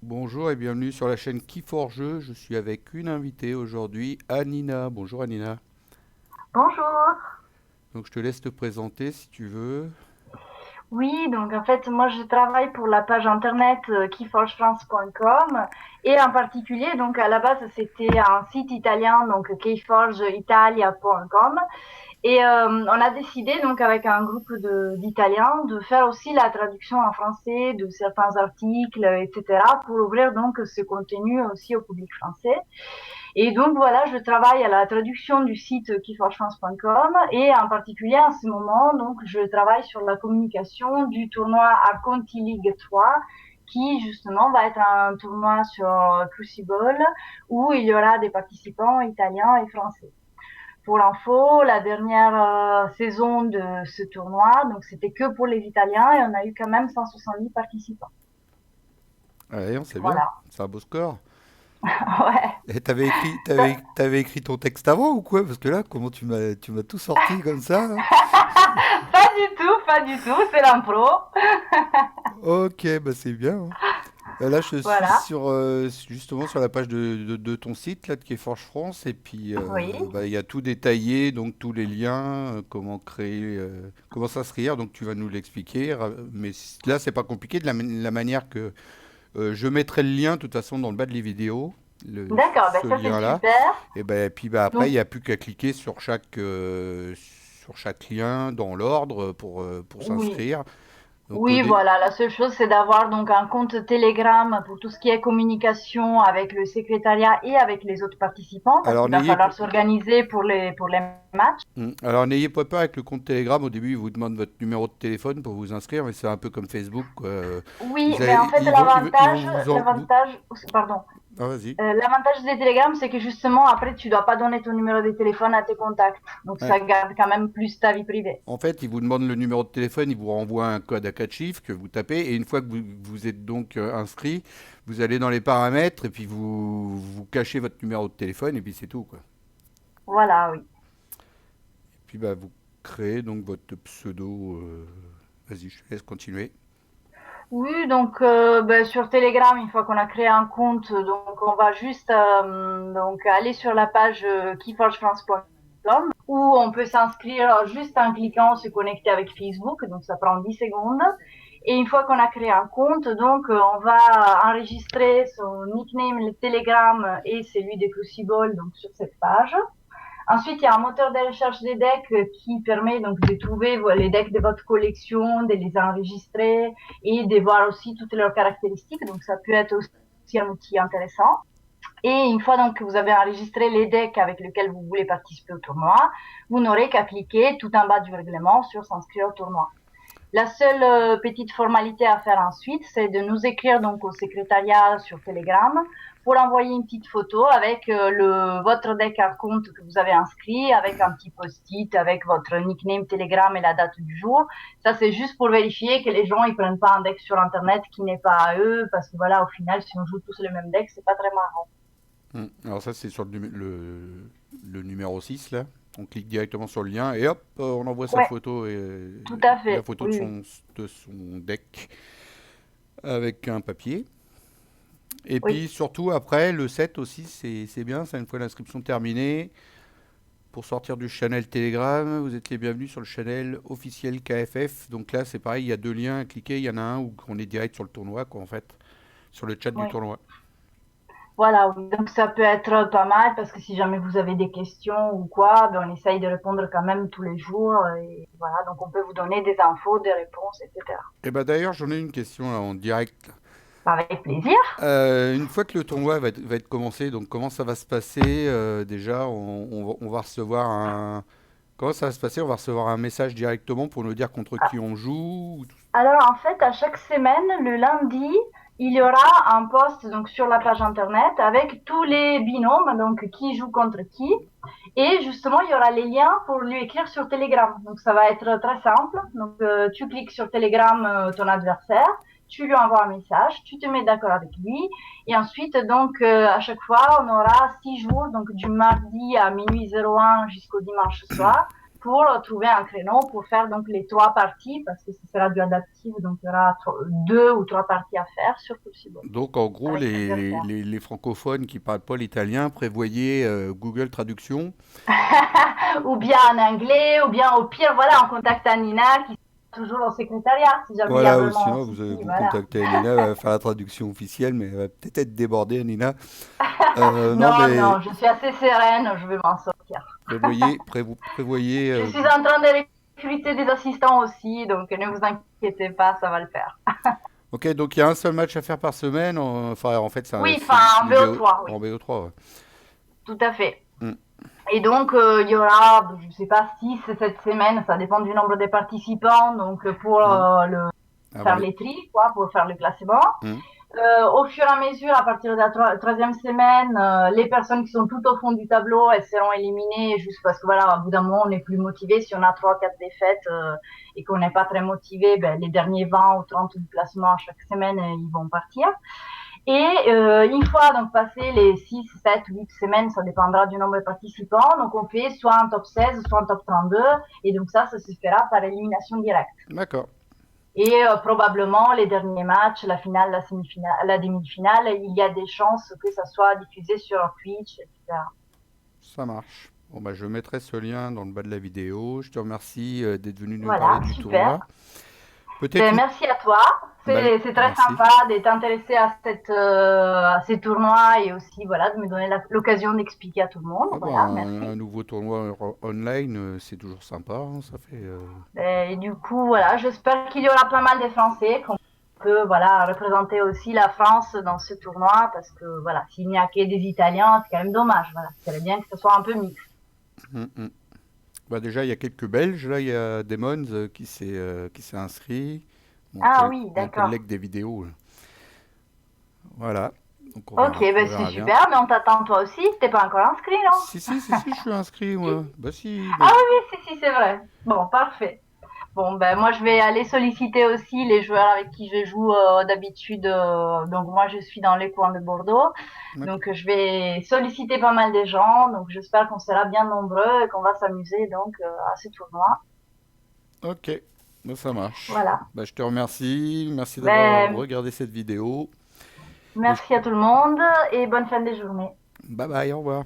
Bonjour et bienvenue sur la chaîne Qui for Jeu. Je suis avec une invitée aujourd'hui, Anina. Bonjour Anina. Bonjour. Donc je te laisse te présenter si tu veux. Oui, donc en fait, moi je travaille pour la page internet keyforgefrance.com et en particulier, donc à la base c'était un site italien, donc keyforgeitalia.com et on a décidé donc avec un groupe d'Italiens de faire aussi la traduction en français de certains articles, etc. pour ouvrir donc ce contenu aussi au public français. Et donc voilà, je travaille à la traduction du site keyforchance.com et en particulier en ce moment, donc je travaille sur la communication du tournoi Arconti League 3 qui justement va être un tournoi sur Crucible où il y aura des participants italiens et français. Pour l'info, la dernière saison de ce tournoi, donc c'était que pour les Italiens et on a eu quand même 170 participants. Allez, on sait bien, Voilà. c'est un beau score. Ouais. Et Ça- t'avais écrit ton texte avant ou quoi? Parce que là, comment tu m'as tout sorti comme ça là. Pas du tout, pas du tout, c'est l'impro. Ok, bah c'est bien, hein. Là, je suis Voilà. sur justement sur la page de ton site là, de Quai-Forge France, et puis Oui. bah, il y a tout détaillé, donc tous les liens, comment créer, comment s'inscrire. Donc tu vas nous l'expliquer, mais là c'est pas compliqué de la manière que je mettrai le lien de toute façon dans le bas de les vidéos, D'accord, ben ce ça c'est lien-là. super. Et ben puis bah, après il Donc, n'y a plus qu'à cliquer sur chaque lien dans l'ordre pour oui. s'inscrire. Donc Oui, voilà, la seule chose c'est d'avoir donc un compte Telegram pour tout ce qui est communication avec le secrétariat et avec les autres participants parce alors qu'il va n'ayez falloir s'organiser pour les matchs. Alors n'ayez pas peur avec le compte Telegram. Au début, ils vous demandent votre numéro de téléphone pour vous inscrire, mais c'est un peu comme Facebook, quoi. Oui, mais en fait Ils vont vous pardon, Ah, vas-y. l'avantage des Telegram c'est que justement après tu dois pas donner ton numéro de téléphone à tes contacts. Donc Ouais. ça garde quand même plus ta vie privée. En fait, ils vous demandent le numéro de téléphone, ils vous renvoient un code à 4 chiffres que vous tapez, et une fois que vous êtes donc inscrit, vous allez dans les paramètres et puis vous cachez votre numéro de téléphone et puis c'est tout, quoi. Voilà, oui. Et puis bah vous créez donc votre pseudo. Vas-y, je te laisse continuer. Oui, donc ben, sur Telegram, une fois qu'on a créé un compte, donc on va juste donc aller sur la page keyforgefrance.com où on peut s'inscrire juste en cliquant se connecter avec Facebook, donc ça prend 10 secondes. Et une fois qu'on a créé un compte, donc on va enregistrer son nickname, le Telegram et celui de Crucible donc sur cette page. Ensuite, il y a un moteur de recherche des decks qui permet donc de trouver les decks de votre collection, de les enregistrer et de voir aussi toutes leurs caractéristiques. Donc, ça peut être aussi un outil intéressant. Et une fois donc que vous avez enregistré les decks avec lesquels vous voulez participer au tournoi, vous n'aurez qu'à cliquer tout en bas du règlement sur s'inscrire au tournoi. La seule petite formalité à faire ensuite, c'est de nous écrire donc au secrétariat sur Telegram pour envoyer une petite photo avec votre deck à compte que vous avez inscrit, avec un petit post-it, avec votre nickname Telegram et la date du jour. Ça, c'est juste pour vérifier que les gens ils prennent pas un deck sur Internet qui n'est pas à eux, parce que voilà, au final, si on joue tous le même deck, c'est pas très marrant. Alors ça, c'est sur le numéro 6 là. On clique directement sur le lien et hop, on envoie sa Ouais, photo et tout à la fait. photo Oui, oui, de son deck avec un papier. Et oui. puis surtout après, le 7 aussi, c'est bien, c'est une fois l'inscription terminée. Pour sortir du channel Telegram, vous êtes les bienvenus sur le channel officiel KFF. Donc là, c'est pareil, il y a deux liens à cliquer. Il y en a un où on est direct sur le tournoi, quoi, en fait, sur le chat du Oui. tournoi. Voilà, oui. Donc ça peut être pas mal parce que si jamais vous avez des questions ou quoi, ben on essaye de répondre quand même tous les jours et voilà, donc on peut vous donner des infos, des réponses, etc. Et bah d'ailleurs, j'en ai une question là, en direct. Avec plaisir. Une fois que le tournoi va être commencé, donc comment ça va se passer déjà on va recevoir un... Comment ça va se passer? On va recevoir un message directement pour nous dire contre qui on joue Alors en fait, à chaque semaine, le lundi, il y aura un post donc sur la page internet avec tous les binômes, donc qui joue contre qui. Et justement, il y aura les liens pour lui écrire sur Telegram. Donc ça va être très simple. Donc tu cliques sur Telegram ton adversaire, tu lui envoies un message, tu te mets d'accord avec lui. Et ensuite, donc à chaque fois, on aura 6 jours, donc du mardi à minuit 01 jusqu'au dimanche soir, pour trouver un créneau pour faire donc les 3 parties, parce que ce sera du adaptif, donc il y aura 2 ou 3 parties à faire sur Possible, Donc en gros, avec l'adversaire. les francophones qui parlent pas l'italien prévoyaient Google Traduction. Ou bien en anglais, ou bien au pire, voilà, on contacte Nina qui est toujours au secrétariat, si jamais il y a Voilà, ou vraiment un sinon vous, souci, vous voilà. contactez Nina, elle va faire la traduction officielle, mais elle va peut-être être débordée, Nina. Non, Non, mais non, je suis assez sereine, je vais m'en sortir. prévoyez. Je suis en train de recruter des assistants aussi, donc ne vous inquiétez pas, ça va le faire. Ok, donc il y a un seul match à faire par semaine. Enfin, en fait, Oui, c'est enfin, en du BO, BO3, oui, en BO3. Ouais. tout à fait. Hmm. Et donc, il y aura, je sais pas, 6 cette semaine, ça dépend du nombre de participants, donc pour Hmm. faire Avoir les- les tris, quoi, pour faire le classement. hmm. Au fur et à mesure, à partir de la troisième semaine, les personnes qui sont tout au fond du tableau, elles seront éliminées juste parce que voilà, au bout d'un moment, on n'est plus motivé. Si on a 3, 4 défaites et qu'on n'est pas très motivé, ben, les derniers 20 ou 30 du classement à chaque semaine, ils vont partir. Et une fois donc passé les 6, 7, 8 semaines, ça dépendra du nombre de participants, donc on fait soit un top 16, soit un top 32, et donc ça se fera par élimination directe. D'accord, Et probablement les derniers matchs, la finale, la semi-finale, la demi-finale, il y a des chances que ça soit diffusé sur Twitch, etc. ça marche. Bon, bah, je mettrai ce lien dans le bas de la vidéo. Je te remercie d'être venu nous parler Voilà, du super. tournoi. Peut-être Ben, une... merci à toi. bah, C'est très merci. sympa d'être intéressé à ces tournois et aussi voilà de me donner l'occasion d'expliquer à tout le monde. Ah bah, Voilà, merci. un nouveau tournoi online, c'est toujours sympa, hein, ça fait... Et du coup, voilà, j'espère qu'il y aura pas mal de Français, qu'on peut voilà représenter aussi la France dans ce tournoi, parce que voilà, s'il n'y a que des Italiens, c'est quand même dommage. Voilà, c'est bien que ce soit un peu mixte. Hmm, hmm. Bah, déjà, il y a quelques Belges. Là, il y a Demons qui s'est inscrit. Ah oui, Mon d'accord. collègue des vidéos. Là. Voilà. Donc Ok, on ben c'est verra bien. super, mais on t'attend toi aussi. T'es pas encore inscrit, non? Si, je suis inscrit, moi. Bah si, Ah oui, oui, si, si, c'est vrai. Bon, parfait. Bon, ben moi je vais aller solliciter aussi les joueurs avec qui je joue d'habitude. Donc moi je suis dans les coins de Bordeaux, d'accord. donc je vais solliciter pas mal de gens. Donc j'espère qu'on sera bien nombreux et qu'on va s'amuser donc à ce tournoi. Ok, bah, ça marche. Voilà. Bah, je te remercie. Merci d'avoir Ben regardé cette vidéo. Et merci à tout le monde et bonne fin de journée. bye bye, au revoir.